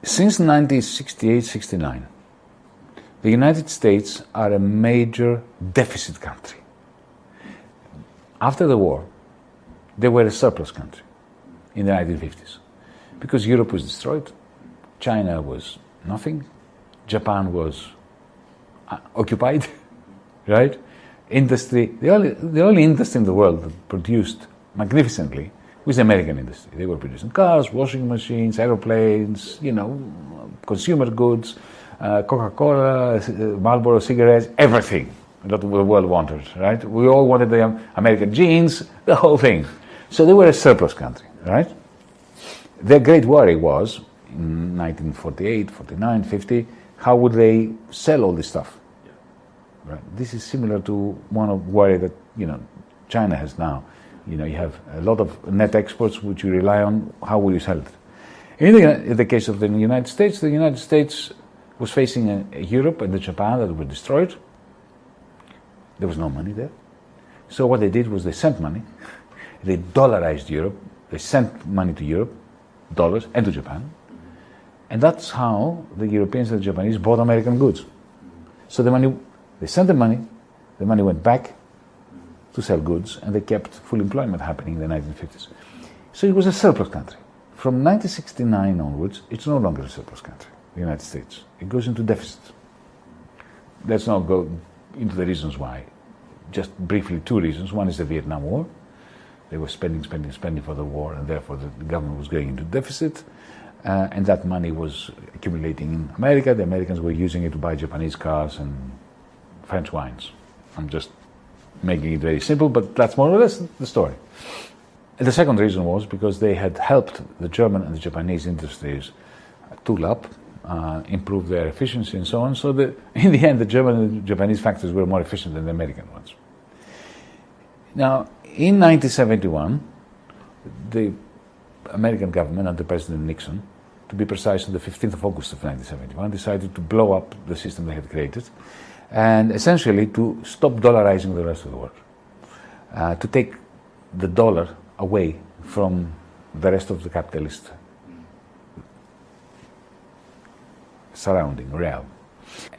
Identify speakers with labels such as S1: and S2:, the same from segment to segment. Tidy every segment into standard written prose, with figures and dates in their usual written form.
S1: Since 1968-69, the United States are a major deficit country. After the war, they were a surplus country in the 1950s because Europe was destroyed, China was nothing, Japan was occupied, right? Industry, the only industry in the world that produced magnificently was the American industry. They were producing cars, washing machines, aeroplanes, consumer goods, Coca-Cola, Marlboro cigarettes, everything that the world wanted, right? We all wanted the American jeans, the whole thing. So they were a surplus country, right? Their great worry was, in 1948, 49, 50, how would they sell all this stuff? Right? This is similar to one of worry that, China has now. You have a lot of net exports which you rely on. How will you sell it? In the case of the United States was facing Europe and Japan that were destroyed. There was no money there. So what they did was they sent money. They dollarized Europe. They sent money to Europe, dollars, and to Japan. And that's how the Europeans and the Japanese bought American goods. So they sent the money went back to sell goods, and they kept full employment happening in the 1950s. So it was a surplus country. From 1969 onwards, it's no longer a surplus country, the United States. It goes into deficit. Let's not go into the reasons why. Just briefly, two reasons. One is the Vietnam War. They were spending for the war, and therefore the government was going into deficit. And that money was accumulating in America. The Americans were using it to buy Japanese cars and French wines. I'm just making it very simple, but that's more or less the story. And the second reason was because they had helped the German and the Japanese industries tool up, improve their efficiency and so on, so that in the end the German and the Japanese factories were more efficient than the American ones. Now, in 1971, the American government under President Nixon, to be precise on the 15th of August of 1971, decided to blow up the system they had created and essentially to stop dollarizing the rest of the world, to take the dollar away from the rest of the capitalist surrounding realm.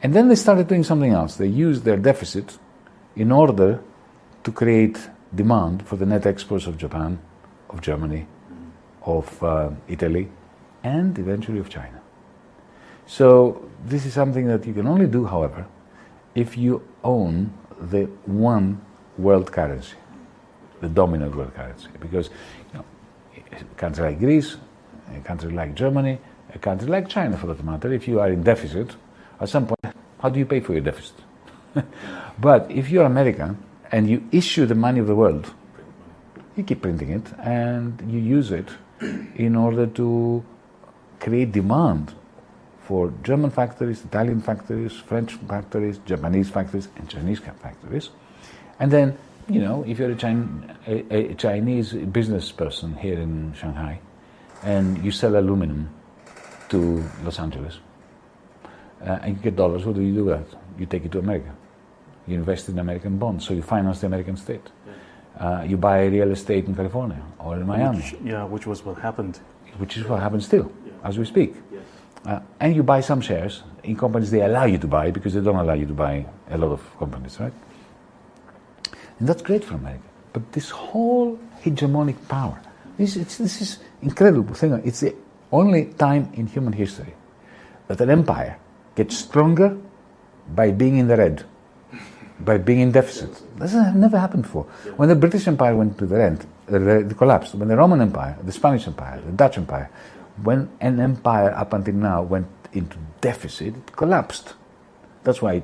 S1: And then they started doing something else. They used their deficit in order to create demand for the net exports of Japan, of Germany, of Italy, and eventually of China. So this is something that you can only do, however, if you own the one world currency, the dominant world currency. Because a country like Greece, a country like Germany, a country like China for that matter, if you are in deficit, at some point, how do you pay for your deficit? But if you're American and you issue the money of the world, you keep printing it and you use it in order to create demand for German factories, Italian factories, French factories, Japanese factories, and Chinese factories. And then, if you're a Chinese business person here in Shanghai and you sell aluminum to Los Angeles and you get dollars, what do you do with that? You take it to America. You invest in American bonds, so you finance the American state. You buy real estate in California or in Miami.
S2: Which was what happened.
S1: Which is what happens still, as we speak. Yes. And you buy some shares in companies they allow you to buy because they don't allow you to buy a lot of companies, right? And that's great for America. But this whole hegemonic power, this is incredible thing. It's the only time in human history that an empire gets stronger by being in the red, by being in deficit. This has never happened before. When the British Empire went to the end, it collapsed. When the Roman Empire, the Spanish Empire, the Dutch Empire, when an empire up until now went into deficit, it collapsed. That's why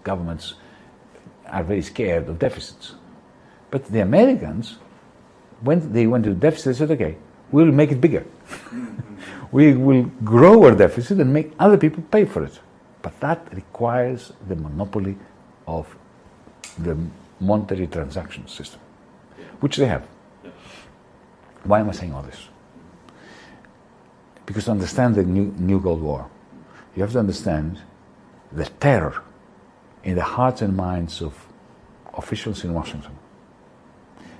S1: governments are very scared of deficits. But the Americans, when they went into deficit, they said, okay, we'll make it bigger. We will grow our deficit and make other people pay for it. But that requires the monopoly of the monetary transaction system, which they have. Why am I saying all this? Because to understand the new Cold War, you have to understand the terror in the hearts and minds of officials in Washington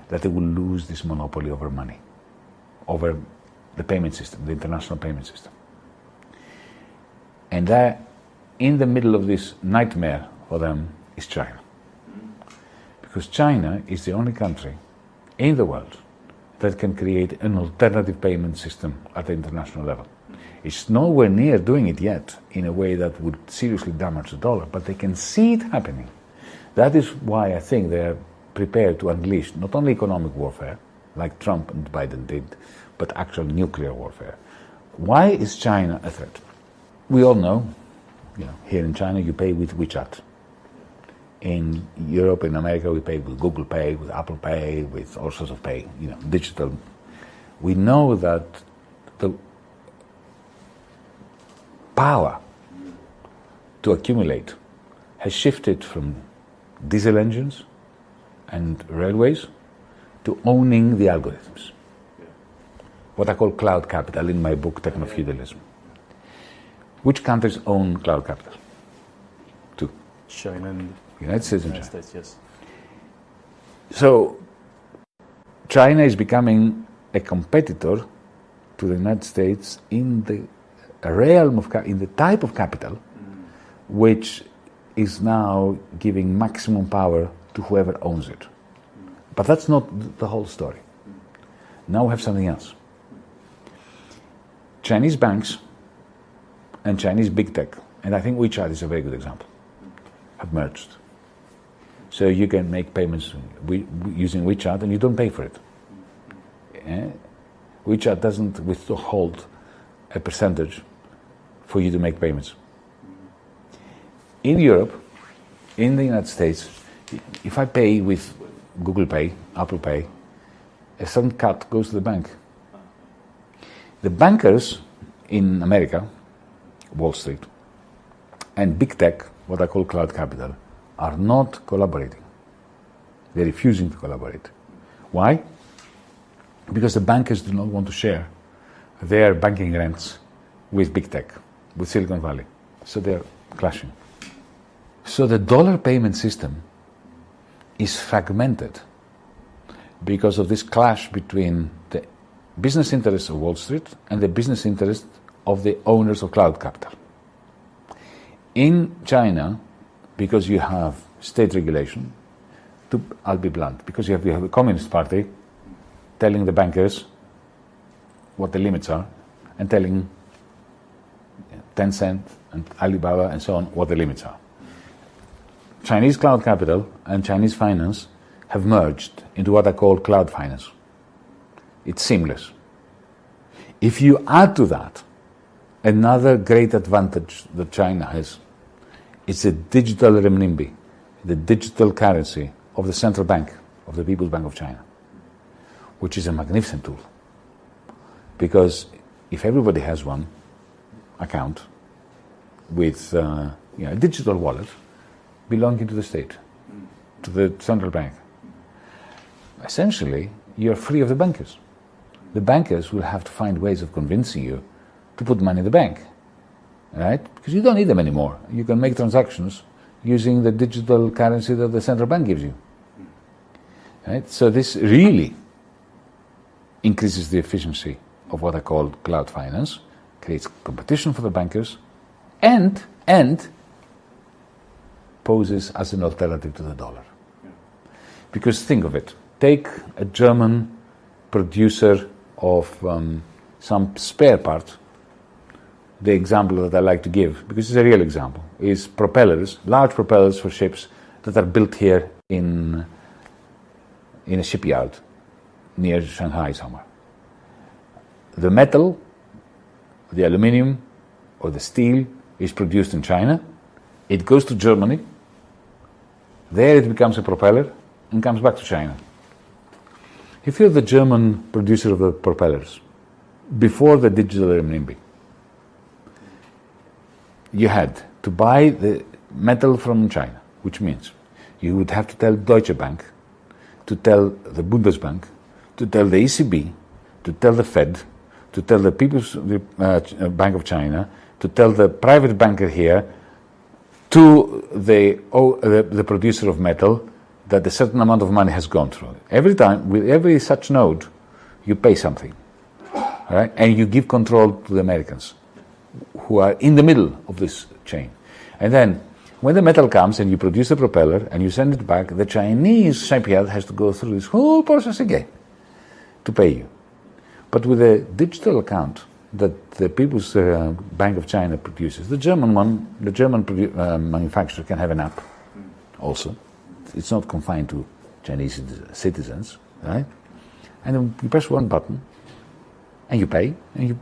S1: that they will lose this monopoly over money, over the payment system, the international payment system. And there, in the middle of this nightmare for them, is China. Because China is the only country in the world that can create an alternative payment system at the international level. It's nowhere near doing it yet in a way that would seriously damage the dollar, but they can see it happening. That is why I think they are prepared to unleash not only economic warfare, like Trump and Biden did, but actual nuclear warfare. Why is China a threat? We all know, here in China you pay with WeChat. In Europe, in America, we pay with Google Pay, with Apple Pay, with all sorts of pay, digital. We know that the power to accumulate has shifted from diesel engines and railways to owning the algorithms. What I call cloud capital in my book, Techno Feudalism. Which countries own cloud capital? Two.
S2: China and
S1: United States and
S2: United
S1: China.
S2: States, yes.
S1: So China is becoming a competitor to the United States in the realm of, in the type of capital which is now giving maximum power to whoever owns it. But that's not the whole story. Now we have something else. Chinese banks and Chinese big tech, and I think WeChat is a very good example, have merged. So you can make payments using WeChat and you don't pay for it. WeChat doesn't withhold a percentage for you to make payments. In Europe, in the United States, if I pay with Google Pay, Apple Pay, a certain cut goes to the bank. The bankers in America, Wall Street, and big tech, what I call cloud capital, are not collaborating. They're refusing to collaborate. Why? Because the bankers do not want to share their banking rents with big tech, with Silicon Valley. So they're clashing. So the dollar payment system is fragmented because of this clash between the business interests of Wall Street and the business interests of the owners of cloud capital. In China, because you have state regulation, I'll be blunt, because you have a Communist Party telling the bankers what the limits are and telling Tencent and Alibaba and so on what the limits are. Chinese cloud capital and Chinese finance have merged into what I call cloud finance. It's seamless. If you add to that another great advantage that China has, it's the digital renminbi, the digital currency of the central bank, of the People's Bank of China, which is a magnificent tool. Because if everybody has one account with a digital wallet belonging to the state, to the central bank, essentially you're free of the bankers. The bankers will have to find ways of convincing you to put money in the bank, right? Because you don't need them anymore. You can make transactions using the digital currency that the central bank gives you, right? So this really increases the efficiency of what I call cloud finance, creates competition for the bankers, and poses as an alternative to the dollar. Because think of it, take a German producer of some spare part. The example that I like to give, because it's a real example, is propellers, large propellers for ships that are built here in a shipyard near Shanghai somewhere. The metal, the aluminium or the steel is produced in China. It goes to Germany. There it becomes a propeller and comes back to China. If you're the German producer of the propellers, before the digital renminbi, you had to buy the metal from China, which means you would have to tell Deutsche Bank, to tell the Bundesbank, to tell the ECB, to tell the Fed, to tell the People's Bank of China, to tell the private banker here, to the producer of metal, that a certain amount of money has gone through. Every time, with every such node, you pay something, right? And you give control to the Americans. who are in the middle of this chain. And then when the metal comes and you produce the propeller and you send it back, the Chinese shipyard has to go through this whole process again to pay you. But with a digital account that the People's Bank of China produces, the German manufacturer can have an app also. It's not confined to Chinese citizens, right? And then you press one button and you pay, and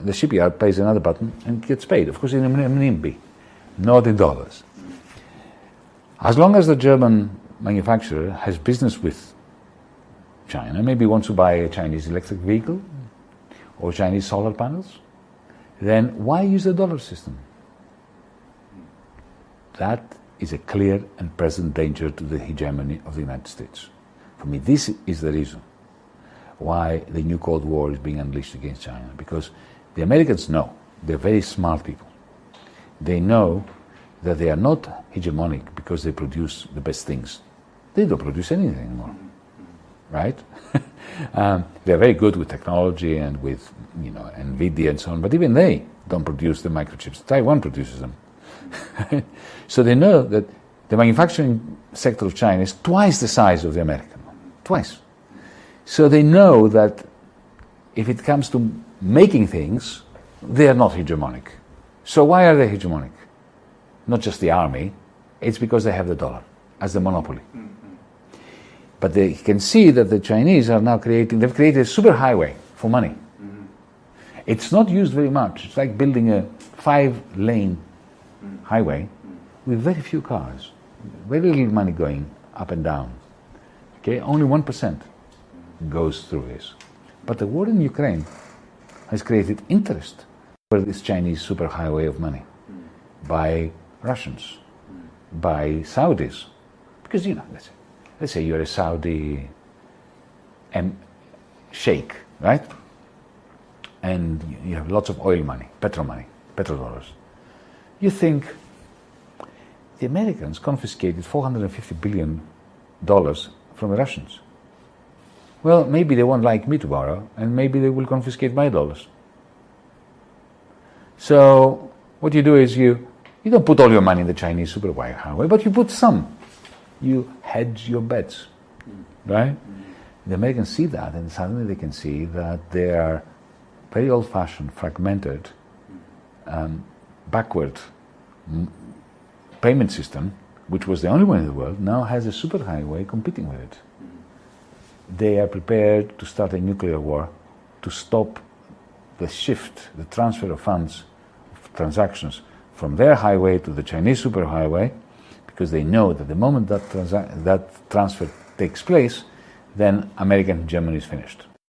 S1: the shipyard pays another button and gets paid. Of course, in renminbi, not in dollars. As long as the German manufacturer has business with China, maybe wants to buy a Chinese electric vehicle or Chinese solar panels, then why use the dollar system? That is a clear and present danger to the hegemony of the United States. For me, this is the reason why the new Cold War is being unleashed against China, because the Americans know, they're very smart people. They know that they are not hegemonic because they produce the best things. They don't produce anything anymore, right? They're very good with technology and with, NVIDIA and so on, but even they don't produce the microchips. Taiwan produces them. So they know that the manufacturing sector of China is twice the size of the American one, twice. So they know that if it comes to making things, they are not hegemonic. So why are they hegemonic? Not just the army, it's because they have the dollar as the monopoly. But they can see that the Chinese are now they've created a superhighway for money. It's not used very much. It's like building a 5-lane highway with very few cars, very little money going up and down. Okay, only 1% goes through this. But the war in Ukraine has created interest for this Chinese superhighway of money by Russians, by Saudis. Because, let's say you're a Saudi sheikh, right? And you have lots of oil money, petrodollars. You think the Americans confiscated $450 billion from the Russians. Well, maybe they won't like me to borrow, and maybe they will confiscate my dollars. So what you do is you don't put all your money in the Chinese superhighway, but you put some. You hedge your bets, right? The Americans see that, and suddenly they can see that their very old-fashioned, fragmented, backward payment system, which was the only one in the world, now has a superhighway competing with it. They are prepared to start a nuclear war to stop the shift, the transfer of funds, of transactions from their highway to the Chinese superhighway, because they know that the moment that transfer takes place, then American hegemony is finished.